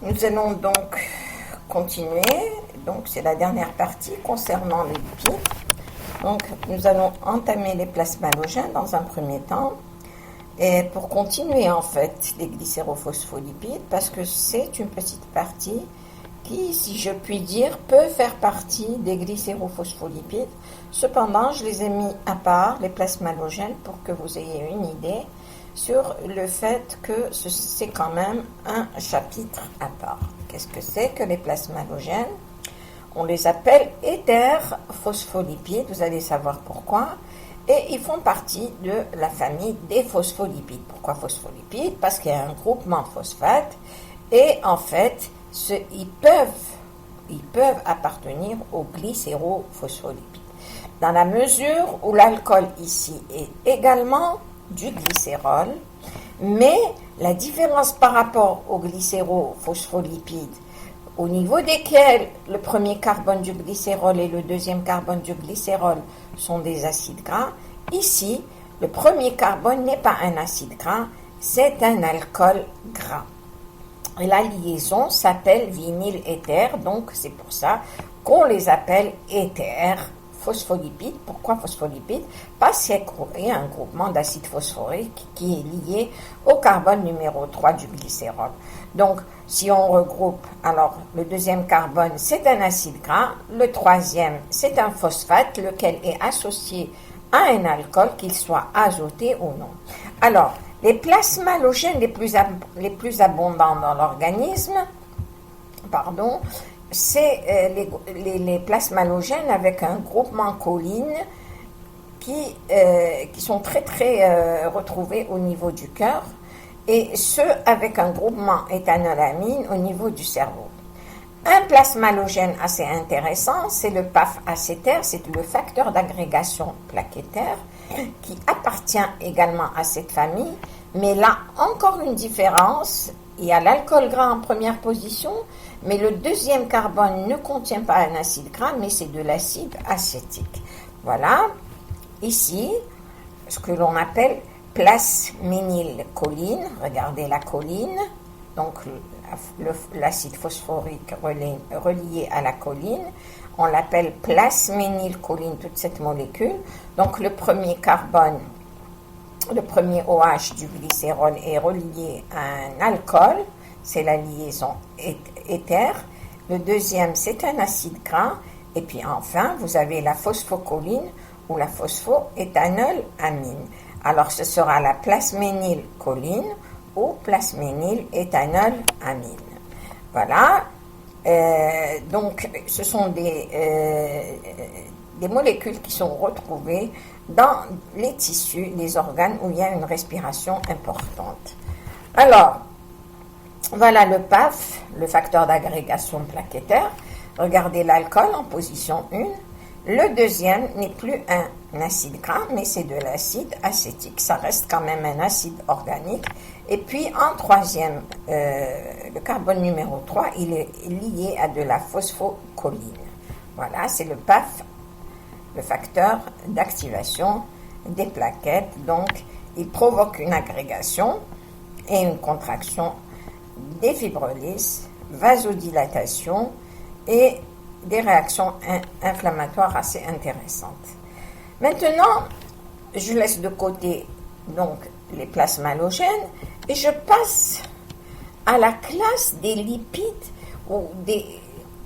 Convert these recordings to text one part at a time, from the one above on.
Nous allons donc continuer. Donc, c'est la dernière partie concernant les lipides. Donc, nous allons entamer les plasmas halogènes dans un premier temps. Et pour continuer, en fait, les glycérophospholipides, parce que c'est une petite partie qui, si je puis dire, peut faire partie des glycérophospholipides. Cependant, je les ai mis à part, les plasmas halogènes, pour que vous ayez une idée sur le fait que c'est quand même un chapitre à part. Qu'est-ce que c'est que les plasmas halogènes? On les appelle éthers-phospholipides, vous allez savoir pourquoi. Et ils font partie de la famille des phospholipides. Pourquoi phospholipides? Parce qu'il y a un groupement phosphate et en fait, ils peuvent appartenir aux glycérophospholipides. Dans la mesure où l'alcool ici est également du glycérol, mais la différence par rapport aux glycérophospholipides, au niveau desquels le premier carbone du glycérol et le deuxième carbone du glycérol sont des acides gras, ici, le premier carbone n'est pas un acide gras, c'est un alcool gras. Et la liaison s'appelle vinyle-éther, donc c'est pour ça qu'on les appelle éthers phospholipides. Pourquoi phospholipides? Parce qu'il y a un groupement d'acide phosphorique qui est lié au carbone numéro 3 du glycérol. Donc, si on regroupe, alors le deuxième carbone, c'est un acide gras, le troisième, c'est un phosphate, lequel est associé à un alcool, qu'il soit azoté ou non. Alors, les plasmas halogènes les plus abondants dans l'organisme, c'est les plasmas halogènes avec un groupement choline qui sont très très retrouvés au niveau du cœur, et ceux avec un groupement éthanolamine au niveau du cerveau. Un plasma halogène assez intéressant, c'est le PAF-acétaire, c'est le facteur d'agrégation plaquettaire qui appartient également à cette famille, mais là, encore une différence, il y a l'alcool gras en première position, mais le deuxième carbone ne contient pas un acide gras, mais c'est de l'acide acétique. Voilà, ici, ce que l'on appelle plasménylcholine, regardez la choline, donc l'acide phosphorique relié à la choline, on l'appelle plasménylcholine, toute cette molécule. Donc le premier carbone, le premier OH du glycérol est relié à un alcool, c'est la liaison éther. Le deuxième, c'est un acide gras. Et puis enfin, vous avez la phosphocholine ou la phosphoéthanolamine. Alors, ce sera la plasménylcholine ou plasményléthanolamine. Voilà. Donc, ce sont des molécules qui sont retrouvées dans les tissus, les organes où il y a une respiration importante. Alors, voilà le PAF, le facteur d'agrégation plaquettaire. Regardez l'alcool en position 1. Le deuxième n'est plus un acide gras, mais c'est de l'acide acétique. Ça reste quand même un acide organique. Et puis, en troisième, le carbone numéro 3, il est lié à de la phosphocholine. Voilà, c'est le PAF, le facteur d'activation des plaquettes. Donc, il provoque une agrégation et une contraction des fibrolyses, vasodilatation et des réactions inflammatoires assez intéressantes. Maintenant, je laisse de côté donc les plasmas halogènes et je passe à la classe des lipides ou des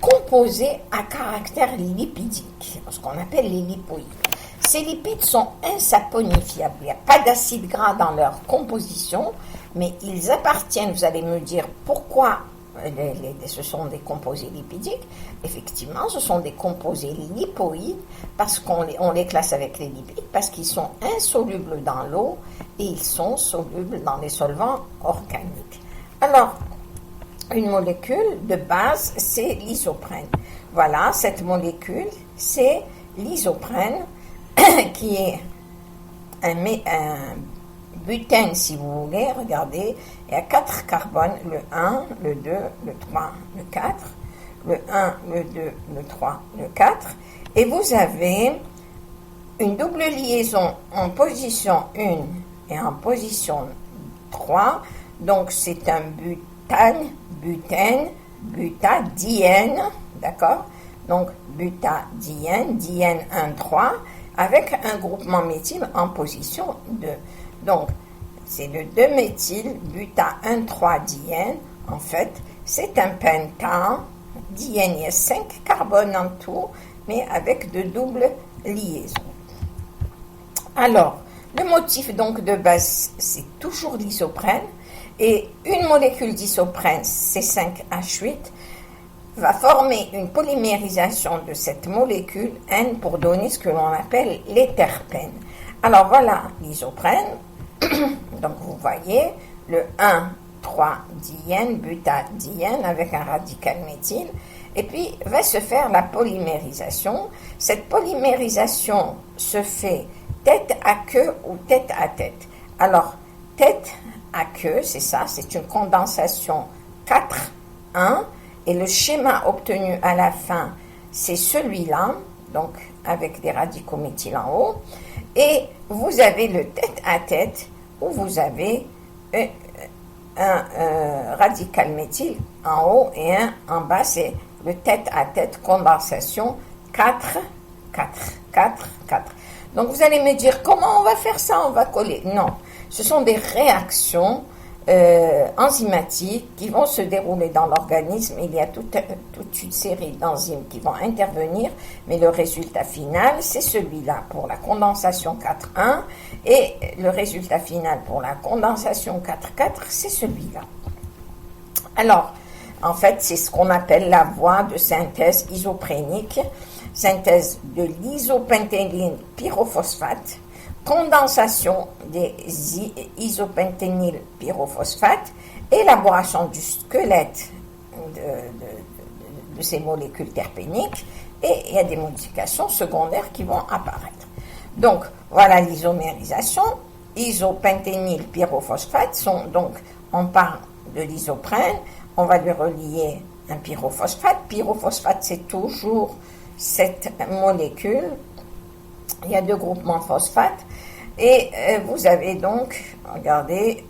composés à caractère lipidique, ce qu'on appelle les lipoïdes. Ces lipides sont insaponifiables, il n'y a pas d'acide gras dans leur composition, mais ils appartiennent, vous allez me dire pourquoi ce sont des composés lipidiques. Effectivement, ce sont des composés lipoïdes parce qu'on les classe avec les lipides parce qu'ils sont insolubles dans l'eau et ils sont solubles dans les solvants organiques. Alors, une molécule de base, c'est l'isoprène. Voilà, cette molécule, c'est l'isoprène qui est un butène, si vous voulez. Regardez, il y a 4 carbones, le 1, le 2, le 3, le 4, le 1, le 2, le 3, le 4, et vous avez une double liaison en position 1 et en position 3, donc c'est un butane, butène, butadiène, d'accord? Donc, butadiène, diène 1, 3, avec un groupement méthyle en position 2. Donc, c'est le 2-méthyl, buta 1,3-diène. En fait, c'est un pentane. Diène, il y a 5 carbones en tout, mais avec de doubles liaisons. Alors, le motif donc de base, c'est toujours l'isoprène. Et une molécule d'isoprène, C5H8, va former une polymérisation de cette molécule N pour donner ce que l'on appelle les terpènes. Alors voilà l'isoprène. Donc vous voyez le 1,3-diène, butadiène avec un radical méthyle. Et puis va se faire la polymérisation. Cette polymérisation se fait tête à queue ou tête à tête. Alors tête à queue, c'est ça, c'est une condensation 4,1. Et le schéma obtenu à la fin, c'est celui-là, donc avec des radicaux méthyl en haut. Et vous avez le tête à tête où vous avez un radical méthyle en haut et un en bas. C'est le tête à tête condensation 4, 4, 4, 4. Donc vous allez me dire comment on va faire ça, on va coller. Non, ce sont des réactions enzymatiques qui vont se dérouler dans l'organisme. Il y a toute une série d'enzymes qui vont intervenir, mais le résultat final, c'est celui-là pour la condensation 4,1 et le résultat final pour la condensation 4,4, c'est celui-là. Alors, en fait, c'est ce qu'on appelle la voie de synthèse isoprénique, synthèse de l'isopentényle pyrophosphate, condensation des isopentényl pyrophosphate, élaboration du squelette de ces molécules terpéniques, et il y a des modifications secondaires qui vont apparaître. Donc, voilà l'isomérisation. Isopentényl pyrophosphate, donc on parle de l'isoprène, on va lui relier un pyrophosphate. Pyrophosphate, c'est toujours cette molécule. Il y a 2 groupements phosphate et vous avez donc, regardez,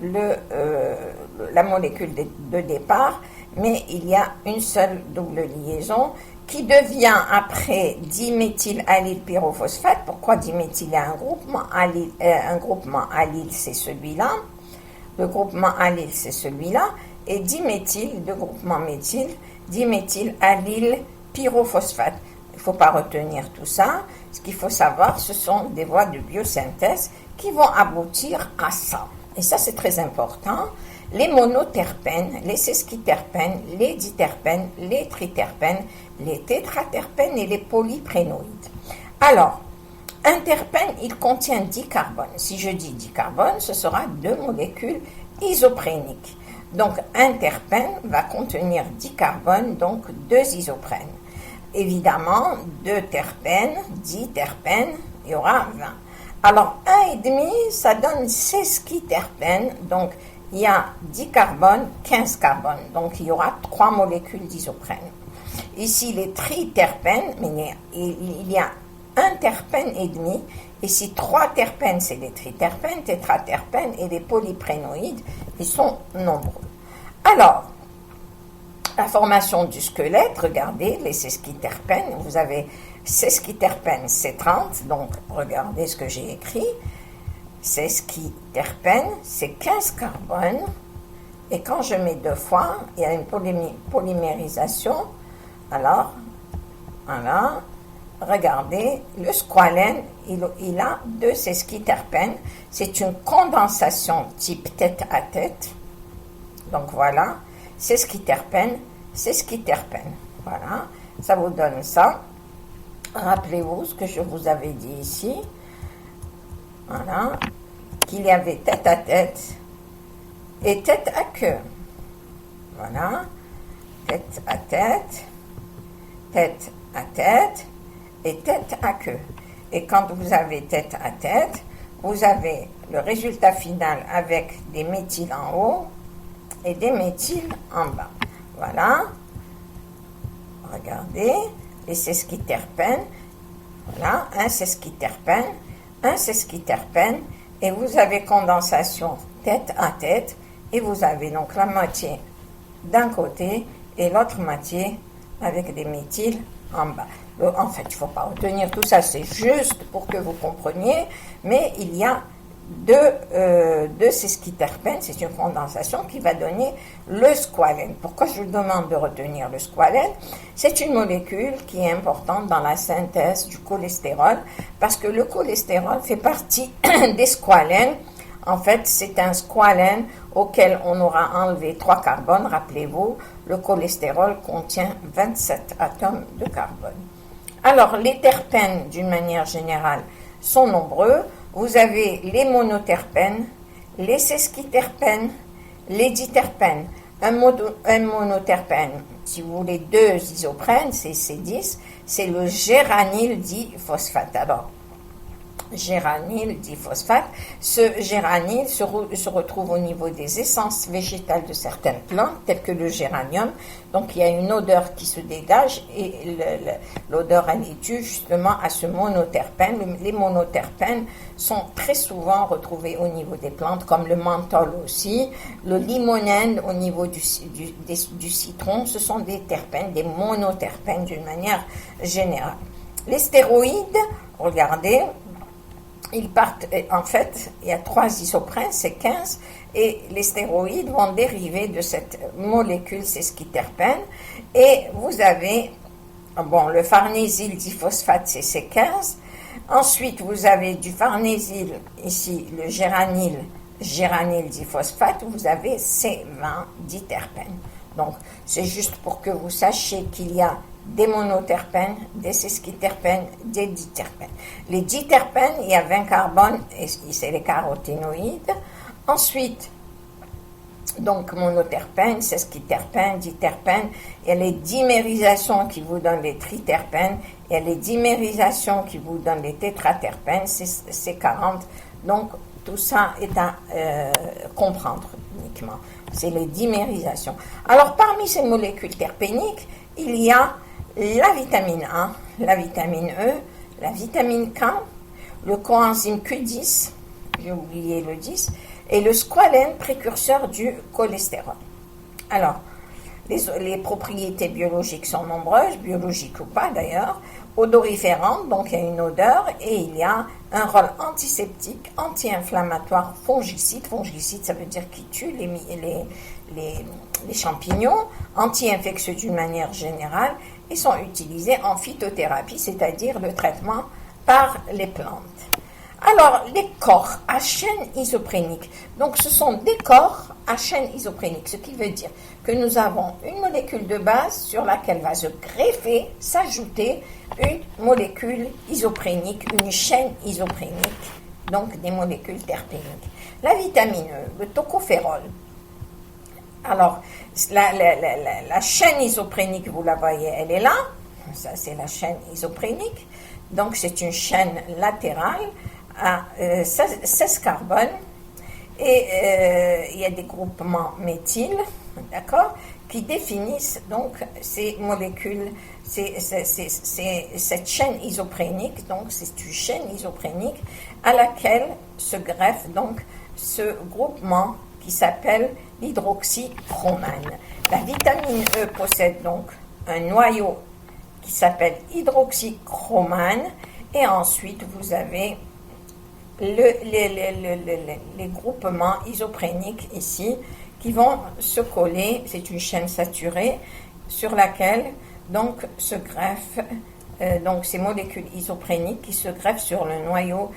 la molécule de départ, mais il y a une seule double liaison qui devient après diméthylallyle pyrophosphate. Pourquoi diméthyl? Il y a un groupement allyle, c'est celui-là. Le groupement allyle, c'est celui-là. Et diméthyl, de groupement méthyle, diméthylallyle pyrophosphate. Il ne faut pas retenir tout ça. Ce qu'il faut savoir, ce sont des voies de biosynthèse qui vont aboutir à ça. Et ça, c'est très important. Les monoterpènes, les sesquiterpènes, les diterpènes, les triterpènes, les tétraterpènes et les polyprénoïdes. Alors, un terpène, il contient 10 carbones. Si je dis 10 carbones, ce sera 2 molécules isopréniques. Donc, un terpène va contenir 10 carbones, donc 2 isoprènes. Évidemment, 2 terpènes, 10 terpènes, il y aura 20. Alors, 1,5, ça donne sesquiterpène, donc il y a 10 carbones, 15 carbones, donc il y aura 3 molécules d'isoprène. Ici, les triterpènes, mais il y a un terpène et demi. Ici, 3 terpènes, c'est les triterpènes, tétraterpènes et les polyprénoïdes, ils sont nombreux. Alors, la formation du squelette, regardez, les sesquiterpènes, vous avez sesquiterpène C30, donc regardez ce que j'ai écrit. Sesquiterpène, c'est 15 carbones, et quand je mets 2 fois, il y a une polymérisation. Alors, voilà, regardez, le squalène, il a 2 sesquiterpènes, c'est une condensation type tête à tête, donc voilà, sesquiterpène, sesquiterpène, voilà, ça vous donne ça. Rappelez-vous ce que je vous avais dit ici, voilà, qu'il y avait tête à tête et tête à queue, voilà, tête à tête, tête à tête et tête à queue. Et quand vous avez tête à tête, vous avez le résultat final avec des méthyls en haut et des méthyls en bas. Voilà. Regardez, les sesquiterpènes. Voilà, un sesquiterpène, et vous avez condensation tête à tête et vous avez donc la moitié d'un côté et l'autre moitié avec des méthyles en bas. En fait, il ne faut pas retenir tout ça, c'est juste pour que vous compreniez, mais il y a deux sesquiterpènes, c'est une condensation qui va donner le squalène. Pourquoi je vous demande de retenir le squalène? C'est une molécule qui est importante dans la synthèse du cholestérol, parce que le cholestérol fait partie des squalènes. En fait, c'est un squalène auquel on aura enlevé 3 carbones. Rappelez-vous, le cholestérol contient 27 atomes de carbone. Alors, les terpènes, d'une manière générale, sont nombreux. Vous avez les monoterpènes, les sesquiterpènes, les diterpènes. Un monoterpène, si vous voulez 2 isoprènes, c'est C10, c'est le géranyl diphosphate. Alors, géranyl diphosphate. Ce géranyl se retrouve au niveau des essences végétales de certaines plantes, telles que le géranium. Donc, il y a une odeur qui se dégage et l'odeur, elle est due justement à ce monoterpène. Les monoterpènes sont très souvent retrouvés au niveau des plantes, comme le menthol aussi, le limonène au niveau du citron. Ce sont des terpènes, des monoterpènes d'une manière générale. Les stéroïdes, regardez, ils partent, en fait, il y a 3 isoprènes, c'est 15, et les stéroïdes vont dériver de cette molécule sesquiterpène, et vous avez, bon, le farnésyl diphosphate, c'est C15, ensuite vous avez du farnésyl, ici, le géranyl diphosphate, vous avez C20 diterpène. Donc, c'est juste pour que vous sachiez qu'il y a des monoterpènes, des sesquiterpènes, des diterpènes. Les diterpènes, il y a 20 carbones, et c'est les caroténoïdes. Ensuite, donc monoterpènes, sesquiterpènes, diterpènes, il y a les dimérisations qui vous donnent les triterpènes, il y a les dimérisations qui vous donnent les tétraterpènes, c'est 40. Donc, tout ça est à comprendre uniquement. C'est les dimérisations. Alors, parmi ces molécules terpéniques, il y a la vitamine A, la vitamine E, la vitamine K, le coenzyme Q10, j'ai oublié le 10, et le squalène précurseur du cholestérol. Alors, les propriétés biologiques sont nombreuses, biologiques ou pas d'ailleurs, odoriférantes, donc il y a une odeur, et il y a un rôle antiseptique, anti-inflammatoire, fongicide. Fongicide, ça veut dire qui tue les champignons, anti-infectieux d'une manière générale, et sont utilisés en phytothérapie, c'est-à-dire le traitement par les plantes. Alors, les corps à chaîne isoprénique. Donc, ce sont des corps à chaîne isoprénique, ce qui veut dire que nous avons une molécule de base sur laquelle va se greffer, s'ajouter une molécule isoprénique, une chaîne isoprénique, donc des molécules terpéniques. La vitamine E, le tocophérol. Alors, la chaîne isoprénique, vous la voyez, elle est là. Ça, c'est la chaîne isoprénique. Donc, c'est une chaîne latérale à 16 carbones. Et il y a des groupements méthyl, d'accord, qui définissent donc ces molécules, cette chaîne isoprénique. Donc, c'est une chaîne isoprénique à laquelle se greffe donc ce groupement qui s'appelle l'hydroxychromane. La vitamine E possède donc un noyau qui s'appelle hydroxychromane, et ensuite vous avez les groupements isopréniques ici qui vont se coller. C'est une chaîne saturée sur laquelle donc se greffent donc ces molécules isopréniques qui se greffent sur le noyau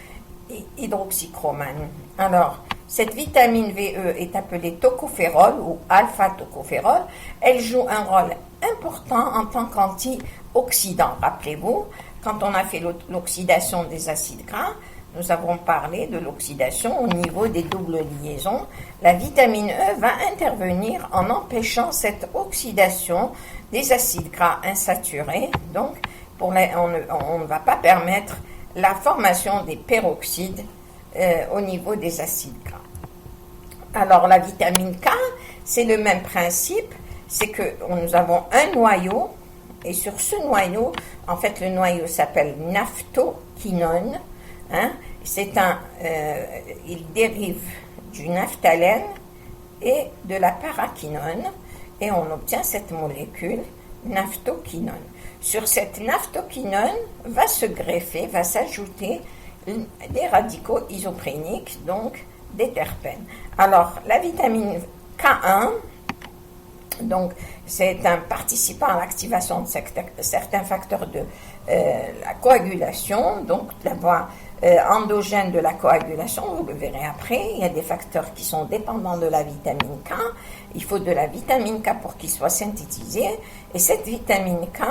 hydroxychromane. Alors, cette vitamine VE est appelée tocophérol ou alpha-tocophérol. Elle joue un rôle important en tant qu'antioxydant. Rappelez-vous, quand on a fait l'oxydation des acides gras, nous avons parlé de l'oxydation au niveau des doubles liaisons. La vitamine E va intervenir en empêchant cette oxydation des acides gras insaturés. Donc, on ne va pas permettre la formation des peroxydes au niveau des acides gras. Alors, la vitamine K, c'est le même principe. C'est que nous avons un noyau, et sur ce noyau, en fait, le noyau s'appelle naphthoquinone. Il dérive du naphtalène et de la paraquinone et on obtient cette molécule naphthoquinone. Sur cette naphthoquinone va se greffer, va s'ajouter des radicaux isopréniques, donc des terpènes. Alors, la vitamine K1, donc, c'est un participant à l'activation de certains facteurs de la coagulation, donc la voie endogène de la coagulation, vous le verrez après. Il y a des facteurs qui sont dépendants de la vitamine K. Il faut de la vitamine K pour qu'il soit synthétisé. Et cette vitamine K,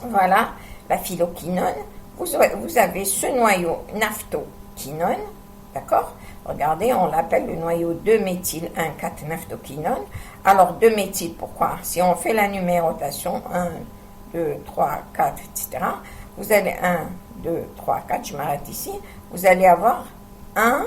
voilà, la phyloquinone, vous avez ce noyau naphthoquinone, d'accord? Regardez, on l'appelle le noyau 2-méthyl-1,4-naphthoquinone. Alors, 2-méthyl, pourquoi? Si on fait la numérotation, 1, 2, 3, 4, etc., vous allez 1, 2, 3, 4, je m'arrête ici, vous allez avoir 1,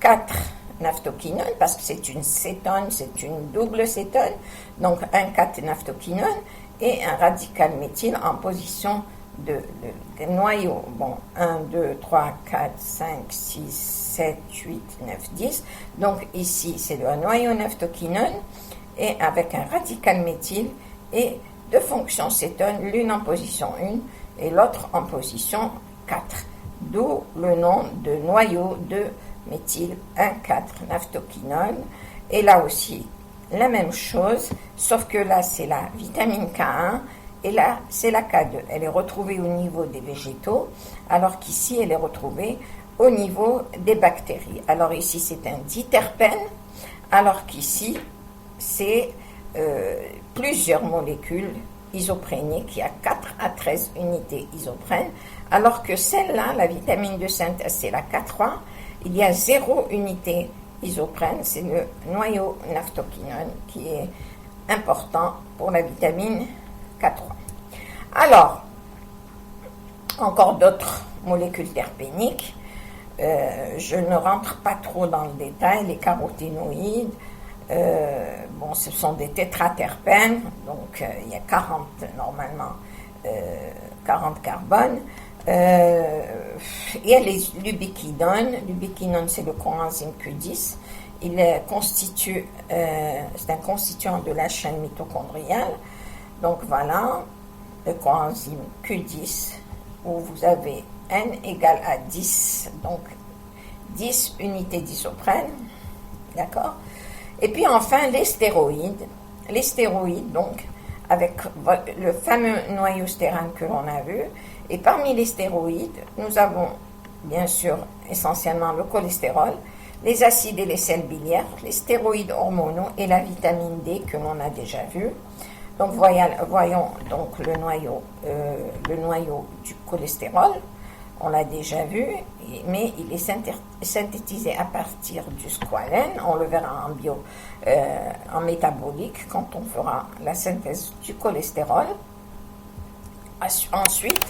4 naphthoquinone, parce que c'est une cétone, c'est une double cétone, donc 1, 4 naphthoquinone, et un radical méthyle en position de noyau. Bon, 1, 2, 3, 4, 5, 6, 7, 8, 9, 10. Donc ici, c'est le noyau naphthoquinone et avec un radical méthyle et deux fonctions cétone, l'une en position 1 et l'autre en position 4. D'où le nom de noyau de méthyle 1,4-naphthoquinone. Et là aussi, la même chose, sauf que là, c'est la vitamine K1 et là, c'est la K2. Elle est retrouvée au niveau des végétaux, alors qu'ici, elle est retrouvée au niveau des bactéries. Alors ici, c'est un diterpène, alors qu'ici, c'est plusieurs molécules isopréniques. Il y a 4 à 13 unités isoprènes, alors que celle-là, la vitamine de synthèse, c'est la K3, il y a 0 unité isoprène, c'est le noyau naphthoquinone qui est important pour la vitamine K3. Alors, encore d'autres molécules terpéniques. Je ne rentre pas trop dans le détail. Les caroténoïdes, bon, ce sont des tétraterpènes, donc il y a 40 normalement, 40 carbones. Il y a les l'ubiquinone. L'ubiquinone, c'est le coenzyme Q10. Il constitue, c'est un constituant de la chaîne mitochondriale. Donc voilà, le coenzyme Q10, où vous avez N égale à 10, donc 10 unités d'isoprène, d'accord? Et puis enfin, les stéroïdes. Les stéroïdes, donc, avec le fameux noyau stérane que l'on a vu. Et parmi les stéroïdes, nous avons, bien sûr, essentiellement le cholestérol, les acides et les sels biliaires, les stéroïdes hormonaux et la vitamine D que l'on a déjà vu. Donc, voyons donc le noyau du cholestérol. On l'a déjà vu, mais il est synthétisé à partir du squalène. On le verra en métabolique quand on fera la synthèse du cholestérol. Ensuite,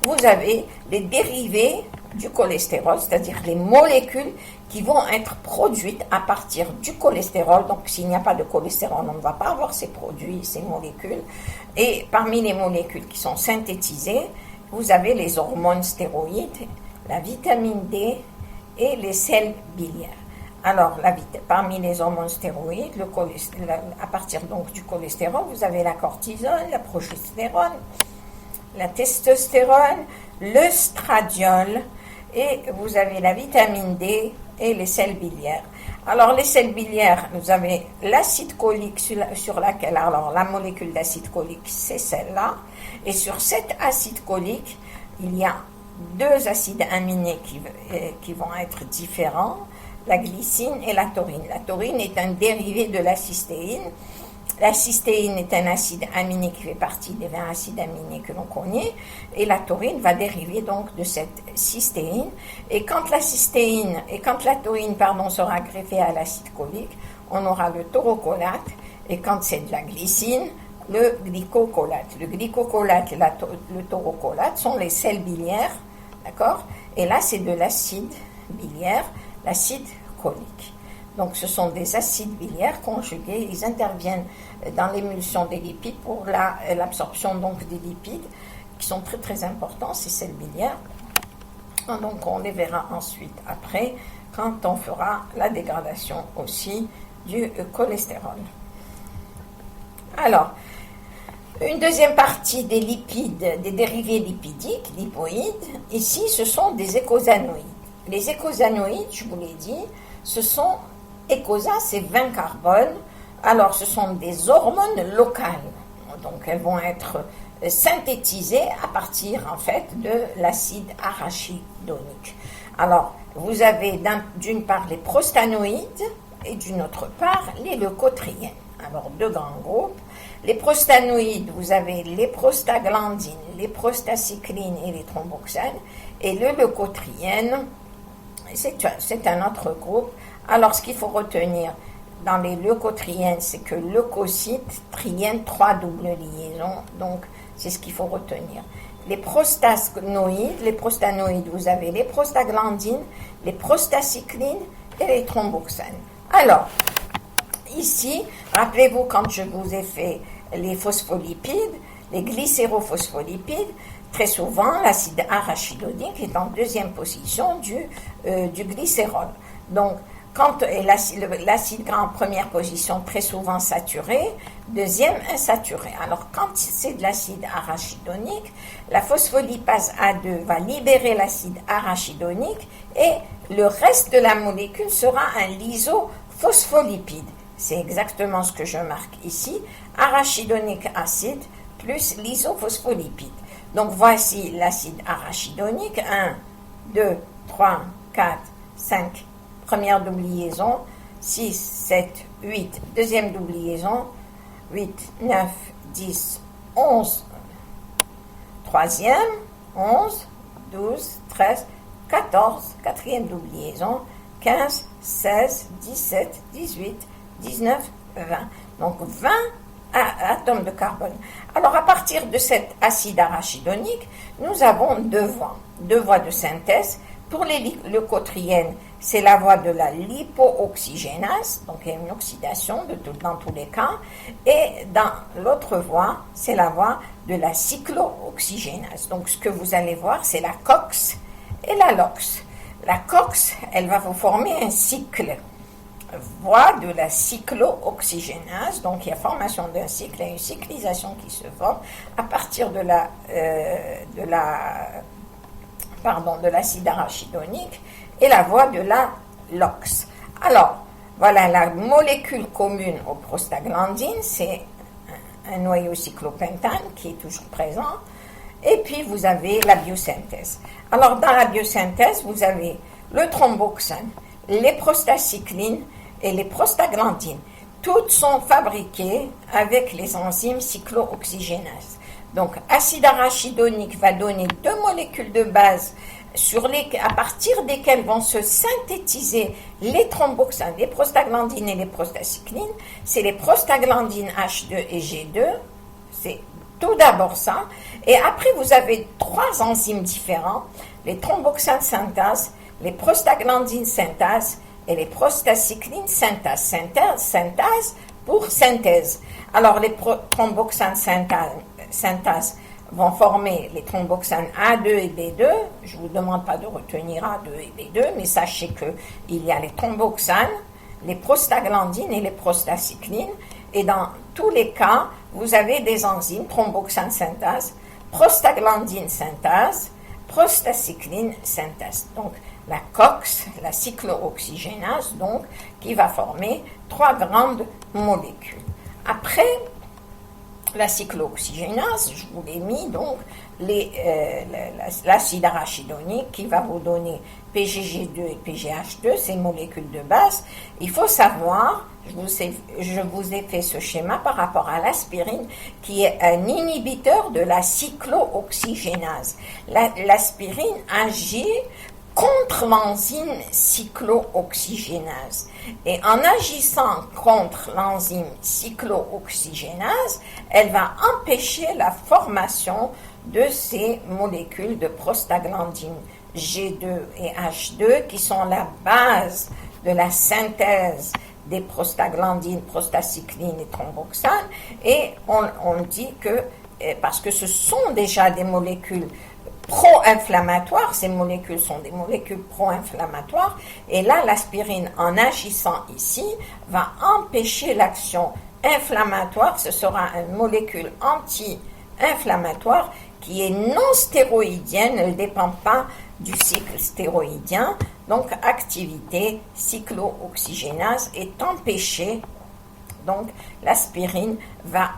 vous avez les dérivés du cholestérol, c'est-à-dire les molécules qui vont être produites à partir du cholestérol. Donc, s'il n'y a pas de cholestérol, on ne va pas avoir ces produits, ces molécules. Et parmi les molécules qui sont synthétisées, vous avez les hormones stéroïdes, la vitamine D et les sels biliaires. Alors, parmi les hormones stéroïdes, à partir donc du cholestérol, vous avez la cortisone, la progestérone, la testostérone, le stradiol, et vous avez la vitamine D et les sels biliaires. Alors, les sels biliaires, vous avez l'acide cholique sur laquelle, alors la molécule d'acide cholique, c'est celle-là. Et sur cet acide cholique, il y a deux acides aminés qui vont être différents, la glycine et la taurine. La taurine est un dérivé de la cystéine. La cystéine est un acide aminé qui fait partie des 20 acides aminés que l'on connaît, et la taurine va dériver donc de cette cystéine. Et quand la taurine sera greffée à l'acide cholique, on aura le taurocolate, et quand c'est de la glycine, le glycocolate. Le glycocolate et le taurocolate sont les sels biliaires, d'accord? Et là, c'est de l'acide biliaire, l'acide cholique. Donc, ce sont des acides biliaires conjugués. Ils interviennent dans l'émulsion des lipides pour l'absorption donc des lipides qui sont très très importants, ces sels biliaires. Donc, on les verra ensuite après quand on fera la dégradation aussi du cholestérol. Alors, une deuxième partie des lipides, des dérivés lipidiques, lipoïdes, ici ce sont des écosanoïdes. Les écosanoïdes, je vous l'ai dit, ce sont, écosa c'est 20 carbones, alors ce sont des hormones locales, donc elles vont être synthétisées à partir en fait de l'acide arachidonique. Alors, vous avez d'une part les prostanoïdes et d'une autre part les leucotriènes. Alors, deux grands groupes. Les prostanoïdes, vous avez les prostaglandines, les prostacyclines et les thromboxanes. Et le leucotriène, c'est un autre groupe. Alors, ce qu'il faut retenir dans les leucotriènes, c'est que leucocyte, triène, 3 doubles liaisons. Donc, c'est ce qu'il faut retenir. Les prostanoïdes, vous avez les prostaglandines, les prostacyclines et les thromboxanes. Alors, ici, rappelez-vous quand je vous ai fait les phospholipides, les glycérophospholipides, très souvent l'acide arachidonique est en deuxième position du glycérol. Donc, quand l'acide gras en première position, très souvent saturé, deuxième insaturé. Alors, quand c'est de l'acide arachidonique, la phospholipase A2 va libérer l'acide arachidonique et le reste de la molécule sera un lysophospholipide. C'est exactement ce que je marque ici, arachidonique acide plus lysophospholipide. Donc, voici l'acide arachidonique, 1, 2, 3, 4, 5, première double liaison, 6, 7, 8, deuxième double liaison, 8, 9, 10, 11, troisième, 11, 12, 13, 14, quatrième double liaison, 15, 16, 17, 18, 19, 20. Donc 20 atomes de carbone. Alors à partir de cet acide arachidonique, nous avons deux voies de synthèse. Pour les leucotriènes, c'est la voie de la lipooxygénase, donc il y a une oxydation dans tous les cas, et dans l'autre voie, c'est la voie de la cyclooxygénase. Donc ce que vous allez voir, c'est la COX et la LOX. La COX, elle va vous former un cycle, voie de la cyclooxygénase, donc il y a formation d'un cycle et une cyclisation qui se forme à partir de l'acide arachidonique et la voie de la LOX. Alors, voilà la molécule commune aux prostaglandines, c'est un noyau cyclopentane qui est toujours présent, et puis vous avez la biosynthèse. Alors, dans la biosynthèse, vous avez le thromboxane, les prostacyclines et les prostaglandines. Toutes sont fabriquées avec les enzymes cyclooxygénases. Donc, acide arachidonique va donner deux molécules de base à partir desquelles vont se synthétiser les thromboxanes, les prostaglandines et les prostacyclines. C'est les prostaglandines H2 et G2. C'est tout d'abord ça. Et après, vous avez trois enzymes différents, les thromboxanes synthase, les prostaglandines synthase et les prostacyclines synthase. Synthase pour synthèse. Alors, les thromboxanes synthase vont former les thromboxanes A2 et B2. Je ne vous demande pas de retenir A2 et B2, mais sachez qu'il y a les thromboxanes, les prostaglandines et les prostacyclines. Et dans tous les cas, vous avez des enzymes, thromboxane synthase, prostaglandine synthase, prostacycline synthase. Donc, la COX, la cyclooxygénase, donc, qui va former trois grandes molécules. Après la cyclooxygénase, je vous l'ai mis, donc, l'acide arachidonique qui va vous donner PGG2 et PGH2, ces molécules de base. Il faut savoir, je vous ai fait ce schéma par rapport à l'aspirine, qui est un inhibiteur de la cyclooxygénase. L'aspirine agit contre l'enzyme cyclooxygénase. Et en agissant contre l'enzyme cyclooxygénase, elle va empêcher la formation de ces molécules de prostaglandine G2 et H2 qui sont la base de la synthèse des prostaglandines, prostacyclines et thromboxane. Et on dit que, parce que ce sont déjà des molécules pro-inflammatoires. Ces molécules sont des molécules pro-inflammatoires. Et là, l'aspirine, en agissant ici, va empêcher l'action inflammatoire. Ce sera une molécule anti-inflammatoire qui est non stéroïdienne, elle ne dépend pas du cycle stéroïdien. Donc, activité cyclooxygénase est empêchée. Donc, l'aspirine va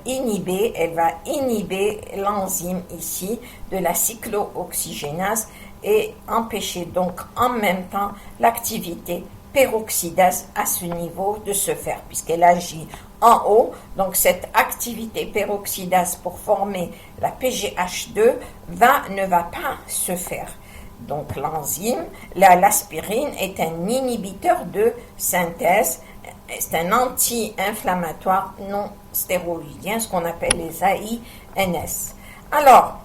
inhiber l'enzyme ici de la cyclooxygénase et empêcher donc en même temps l'activité peroxydase à ce niveau de se faire, puisqu'elle agit en haut. Donc, cette activité peroxydase pour former la PGH2 ne va pas se faire. Donc, l'enzyme, l'aspirine est un inhibiteur de synthèse. C'est un anti-inflammatoire non stéroïdien, ce qu'on appelle les AINS. Alors,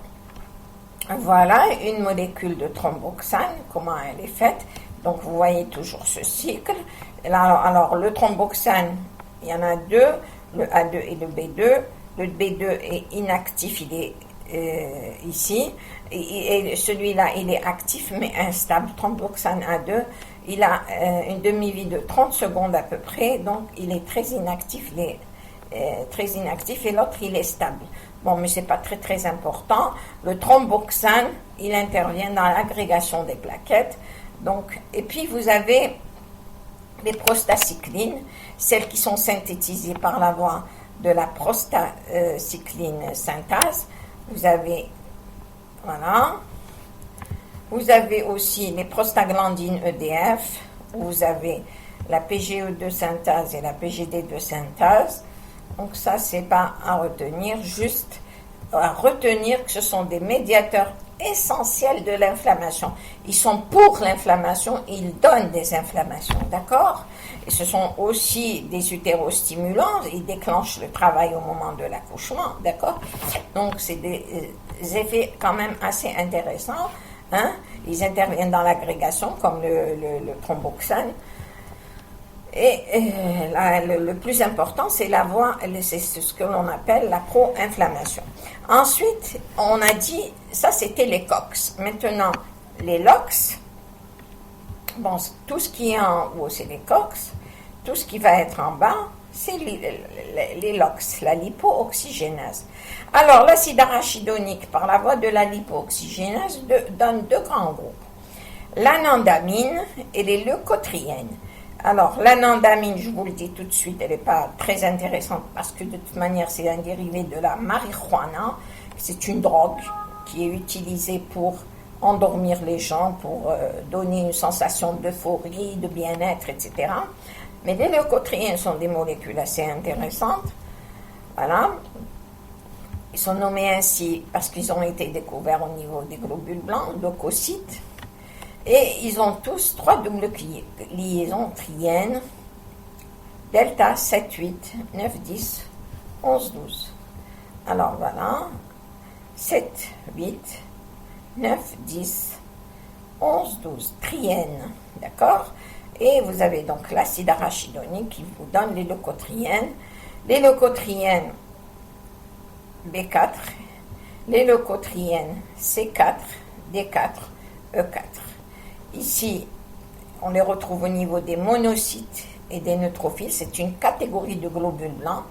voilà une molécule de thromboxane, comment elle est faite. Donc, vous voyez toujours ce cycle. Alors, le thromboxane, il y en a deux, le A2 et le B2. Le B2 est inactif, il est ici. Et celui-là, il est actif mais instable. Thromboxane A2, il a une demi-vie de 30 secondes à peu près, donc il est très inactif, et l'autre, il est stable. Bon, mais c'est pas très important. Le thromboxane, il intervient dans l'agrégation des plaquettes. Donc, et puis vous avez les prostacyclines, celles qui sont synthétisées par la voie de la prostacycline synthase. Vous avez, voilà. Vous avez aussi les prostaglandines EDF, vous avez la PGE2 synthase et la PGD2 synthase. Donc ça, c'est pas à retenir, juste à retenir que ce sont des médiateurs essentiels de l'inflammation. Ils sont pour l'inflammation, ils donnent des inflammations, d'accord? Et ce sont aussi des utérostimulants, ils déclenchent le travail au moment de l'accouchement, d'accord? Donc c'est des effets quand même assez intéressants. Hein? Ils interviennent dans l'agrégation comme le thromboxane. Et le plus important, c'est la voie, c'est ce que l'on appelle la pro-inflammation. Ensuite, on a dit, ça c'était les COX. Maintenant, les LOX, bon, tout ce qui est en haut, c'est les COX. Tout ce qui va être en bas, c'est les LOX, la lipooxygénase. Alors, l'acide arachidonique, par la voie de la lipooxygénase, donne deux grands groupes. L'anandamine et les leucotriènes. Alors, l'anandamine, je vous le dis tout de suite, elle n'est pas très intéressante parce que de toute manière, c'est un dérivé de la marijuana. C'est une drogue qui est utilisée pour endormir les gens, pour donner une sensation d'euphorie, de bien-être, etc. Mais les leucotriènes sont des molécules assez intéressantes. Voilà. Ils sont nommés ainsi parce qu'ils ont été découverts au niveau des globules blancs, leucocytes. Et ils ont tous trois doubles liaisons triènes, delta 7, 8, 9, 10, 11, 12. Alors voilà, 7, 8, 9, 10, 11, 12, triènes, d'accord? Et vous avez donc l'acide arachidonique qui vous donne les leucotriènes. Les leucotriènes B4, les leucotriènes C4, D4, E4. Ici, on les retrouve au niveau des monocytes et des neutrophiles. C'est une catégorie de globules blancs.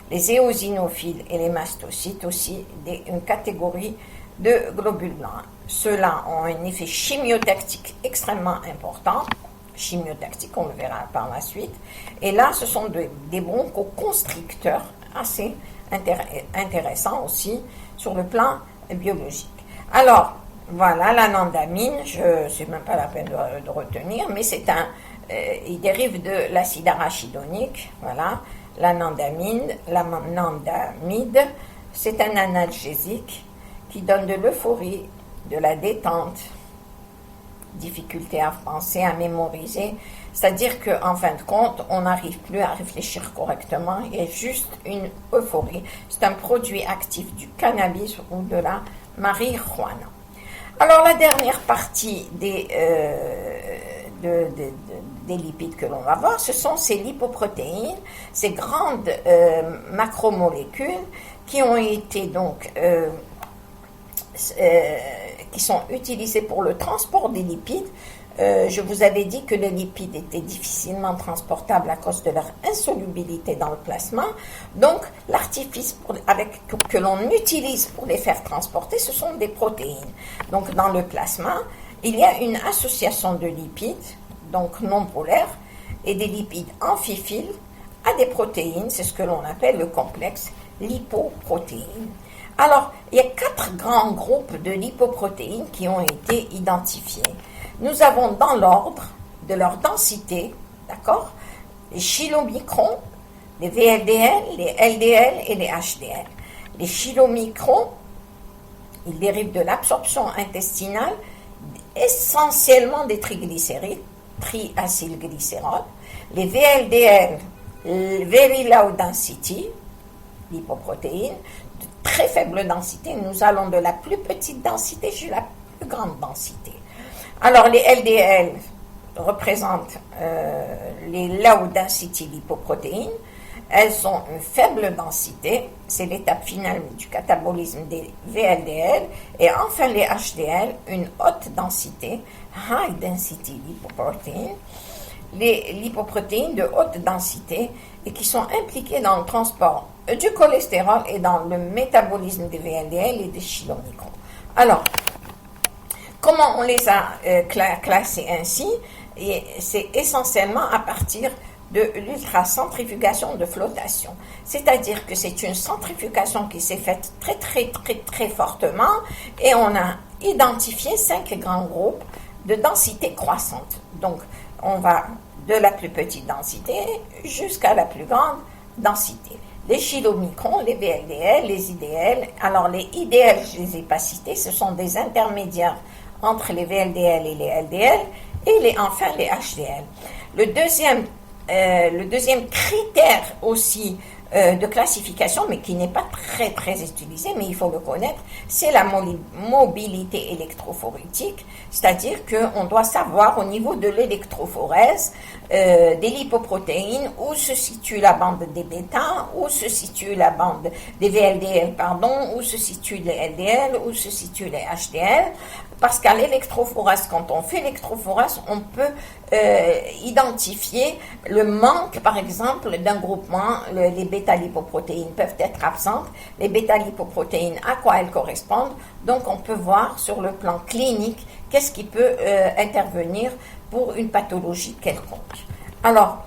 Les éosinophiles et les mastocytes aussi, une catégorie de globules blancs. Ceux-là ont un effet chimiotactique extrêmement important. Chimiotactique, on le verra par la suite. Et là, ce sont des bronchoconstricteurs assez intéressants aussi sur le plan biologique. Alors, voilà, l'anandamine, je sais même pas la peine de retenir, mais il dérive de l'acide arachidonique, voilà, l'anandamide, c'est un analgésique qui donne de l'euphorie, de la détente, difficulté à penser, à mémoriser, c'est-à-dire qu'en fin de compte, on n'arrive plus à réfléchir correctement, il y a juste une euphorie. C'est un produit actif du cannabis ou de la marijuana. Alors, la dernière partie des lipides que l'on va voir, ce sont ces lipoprotéines, ces grandes macromolécules qui ont été donc qui sont utilisés pour le transport des lipides. Je vous avais dit que les lipides étaient difficilement transportables à cause de leur insolubilité dans le plasma. Donc, l'artifice que l'on utilise pour les faire transporter, ce sont des protéines. Donc, dans le plasma, il y a une association de lipides, donc non polaires, et des lipides amphiphiles à des protéines. C'est ce que l'on appelle le complexe lipoprotéine. Alors, il y a 4 grands groupes de lipoprotéines qui ont été identifiés. Nous avons dans l'ordre de leur densité, d'accord, les chylomicrons, les VLDL, les LDL et les HDL. Les chylomicrons, ils dérivent de l'absorption intestinale essentiellement des triglycérides, triacylglycérol. Les VLDL, very low density, lipoprotéines, de très faible densité. Nous allons de la plus petite densité jusqu'à la plus grande densité. Alors, les LDL représentent les low density lipoprotéines. Elles ont une faible densité, c'est l'étape finale du catabolisme des VLDL. Et enfin, les HDL, une haute densité, high density lipoproteins, les lipoprotéines de haute densité et qui sont impliquées dans le transport du cholestérol et dans le métabolisme des VLDL et des chylomicrons. Alors, comment on les a classés ainsi? Et c'est essentiellement à partir de l'ultracentrifugation de flottation. C'est-à-dire que c'est une centrifugation qui s'est faite très fortement et on a identifié 5 grands groupes de densité croissante. Donc, on va de la plus petite densité jusqu'à la plus grande densité. Les chylomicrons, les VLDL, les IDL. Alors, les IDL, je ne les ai pas cités, ce sont des intermédiaires entre les VLDL et les LDL, et enfin les HDL. Le deuxième critère aussi de classification, mais qui n'est pas très utilisé, mais il faut le connaître, c'est la mobilité électrophorétique, c'est-à-dire qu'on doit savoir au niveau de l'électrophorèse des lipoprotéines où se situe la bande des bêta, où se situe la bande des VLDL, où se situe les LDL, où se situent les HDL, parce qu'à l'électrophorèse, quand on fait l'électrophorèse, on peut identifier le manque, par exemple, d'un groupement. Les bêta-lipoprotéines peuvent être absentes. Les bêta-lipoprotéines, à quoi elles correspondent? Donc, on peut voir sur le plan clinique qu'est-ce qui peut intervenir pour une pathologie quelconque. Alors,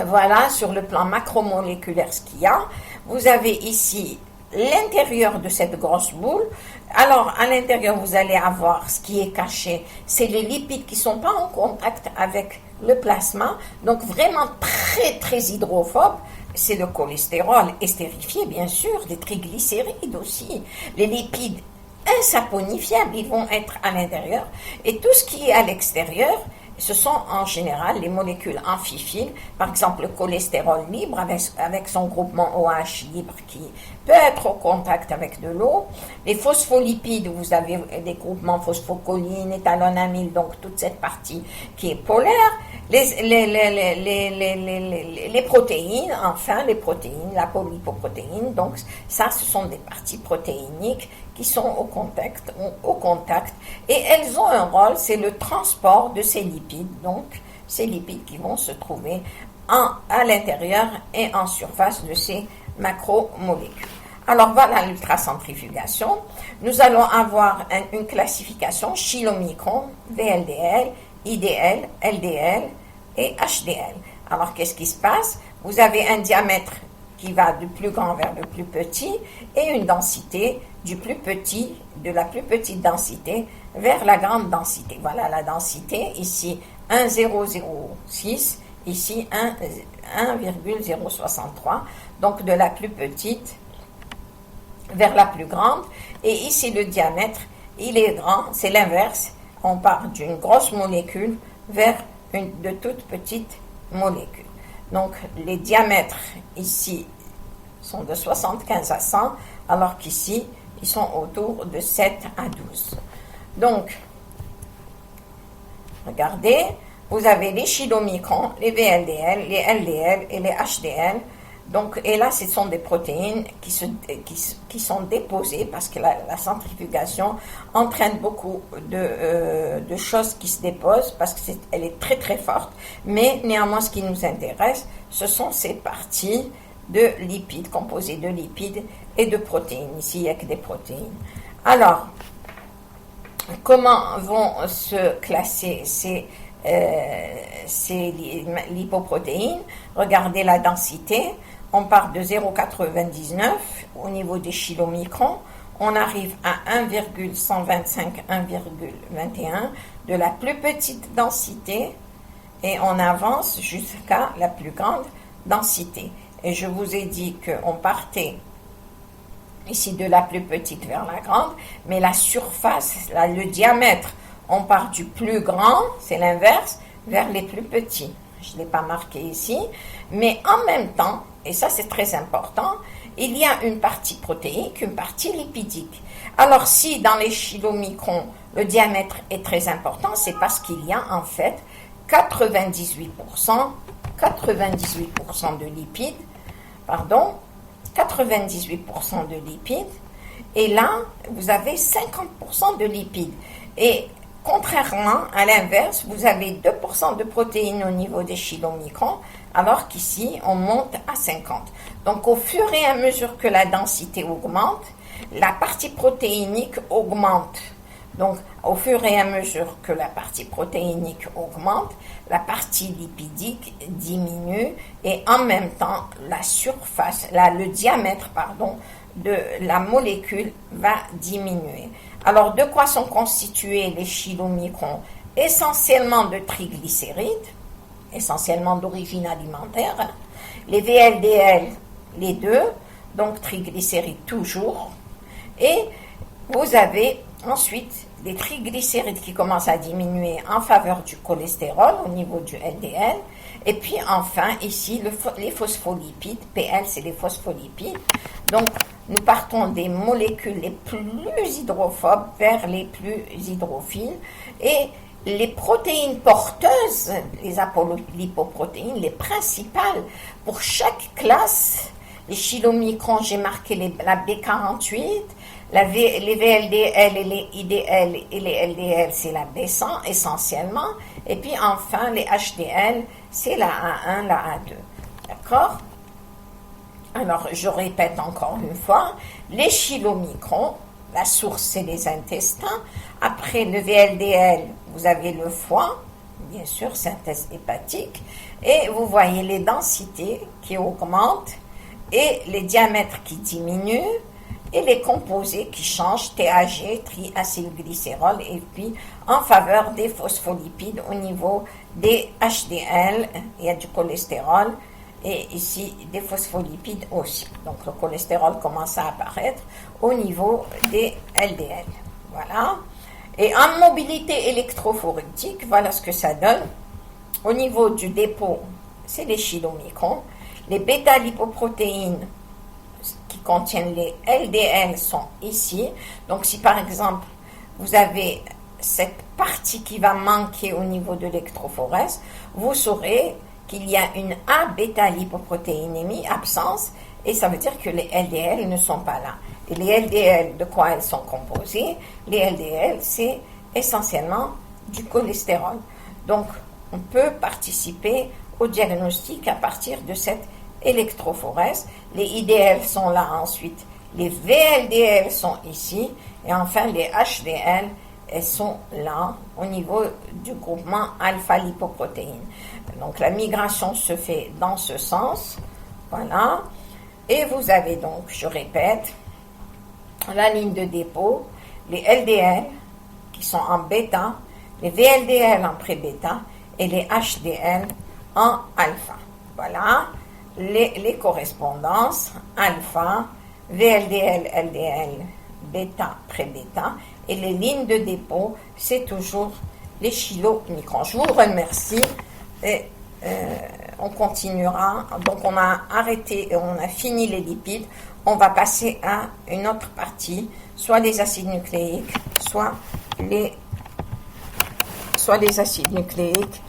voilà sur le plan macromoléculaire ce qu'il y a. Vous avez ici l'intérieur de cette grosse boule. Alors, à l'intérieur, vous allez avoir ce qui est caché, c'est les lipides qui ne sont pas en contact avec le plasma, donc vraiment très hydrophobe. C'est le cholestérol estérifié, bien sûr, les triglycérides aussi, les lipides insaponifiables, ils vont être à l'intérieur, et tout ce qui est à l'extérieur, ce sont en général les molécules amphiphiles, par exemple le cholestérol libre avec son groupement OH libre qui peut être au contact avec de l'eau. Les phospholipides, vous avez des groupements phosphocholine, étalonamyle, donc toute cette partie qui est polaire. Les protéines, enfin les protéines, la polypoprotéine, donc ça ce sont des parties protéiniques qui sont au contact et elles ont un rôle, c'est le transport de ces lipides, donc ces lipides qui vont se trouver à l'intérieur et en surface de ces macromolécules. Alors voilà l'ultracentrifugation. Nous allons avoir une classification chylomicron, VLDL, IDL, LDL et HDL. Alors qu'est-ce qui se passe? Vous avez un diamètre qui va du plus grand vers le plus petit et une densité de la plus petite densité vers la grande densité. Voilà la densité, ici 1,006, ici 1,063, donc de la plus petite vers la plus grande. Et ici le diamètre, il est grand, c'est l'inverse, on part d'une grosse molécule vers de toutes petites molécules. Donc les diamètres ici sont de 75 à 100, alors qu'ici, ils sont autour de 7 à 12. Donc, regardez, vous avez les chylomicrons, les VLDL, les LDL et les HDL. Donc, et là, ce sont des protéines qui sont déposées parce que la centrifugation entraîne beaucoup de choses qui se déposent parce qu'elle est très très forte. Mais néanmoins, ce qui nous intéresse, ce sont ces parties de lipides, composées de lipides et de protéines. Ici, il n'y a que des protéines. Alors, comment vont se classer ces lipoprotéines? Regardez la densité. On part de 0,99 au niveau des kilomicrons. On arrive à 1,125, 1,21 de la plus petite densité et on avance jusqu'à la plus grande densité. Et je vous ai dit qu'on partait ici de la plus petite vers la grande, mais la surface, le diamètre, on part du plus grand, c'est l'inverse, vers les plus petits. Je ne l'ai pas marqué ici, mais en même temps, et ça c'est très important, il y a une partie protéique, une partie lipidique. Alors si dans les kilomicrons, le diamètre est très important, c'est parce qu'il y a en fait 98% de lipides, 98% de lipides, et là, vous avez 50% de lipides. Et contrairement à l'inverse, vous avez 2% de protéines au niveau des kilomicrons, alors qu'ici, on monte à 50. Donc, au fur et à mesure que la densité augmente, la partie protéinique augmente. Donc, au fur et à mesure que la partie protéinique augmente, la partie lipidique diminue et en même temps, la surface, le diamètre, de la molécule va diminuer. Alors, de quoi sont constitués les kilomicrons? Essentiellement de triglycérides, essentiellement d'origine alimentaire, les VLDL, les deux, donc triglycérides toujours, et vous avez ensuite les triglycérides qui commencent à diminuer en faveur du cholestérol au niveau du LDL. Et puis enfin, ici, les phospholipides. PL, c'est les phospholipides. Donc, nous partons des molécules les plus hydrophobes vers les plus hydrophiles. Et les protéines porteuses, les apolipoprotéines, les principales, pour chaque classe, les kilomicrons, j'ai marqué la B48, les VLDL et les IDL et les LDL, c'est la B100 essentiellement. Et puis enfin, les HDL, c'est la A1, la A2. D'accord? Alors, je répète encore une fois, les kilomicrons, la source, c'est les intestins. Après le VLDL, vous avez le foie, bien sûr, synthèse hépatique. Et vous voyez les densités qui augmentent et les diamètres qui diminuent et les composés qui changent, TAG, triacylglycérol, et puis en faveur des phospholipides au niveau des HDL, il y a du cholestérol, et ici des phospholipides aussi. Donc le cholestérol commence à apparaître au niveau des LDL. Voilà. Et en mobilité électrophorétique, voilà ce que ça donne. Au niveau du dépôt, c'est les kilomicrons. Les bêta-lipoprotéines qui contiennent les LDL sont ici. Donc si par exemple vous avez cette partie qui va manquer au niveau de l'électrophorèse, vous saurez qu'il y a une A-bêta-lipoprotéinémie, absence, et ça veut dire que les LDL ne sont pas là. Et les LDL, de quoi elles sont composées? Les LDL, c'est essentiellement du cholestérol. Donc, on peut participer au diagnostic à partir de cette électrophorèse. Les IDL sont là ensuite. Les VLDL sont ici. Et enfin, les HDL, elles sont là au niveau du groupement alpha-lipoprotéines. Donc, la migration se fait dans ce sens. Voilà. Et vous avez donc, je répète, la ligne de dépôt, les LDL qui sont en bêta, les VLDL en pré-bêta et les HDL en alpha. Voilà les correspondances alpha, VLDL, LDL, bêta, pré-bêta, et les lignes de dépôt, c'est toujours les kilomicrons. Je vous remercie et on continuera. Donc on a arrêté et on a fini les lipides. On va passer à une autre partie, soit les acides nucléiques, soit les acides nucléiques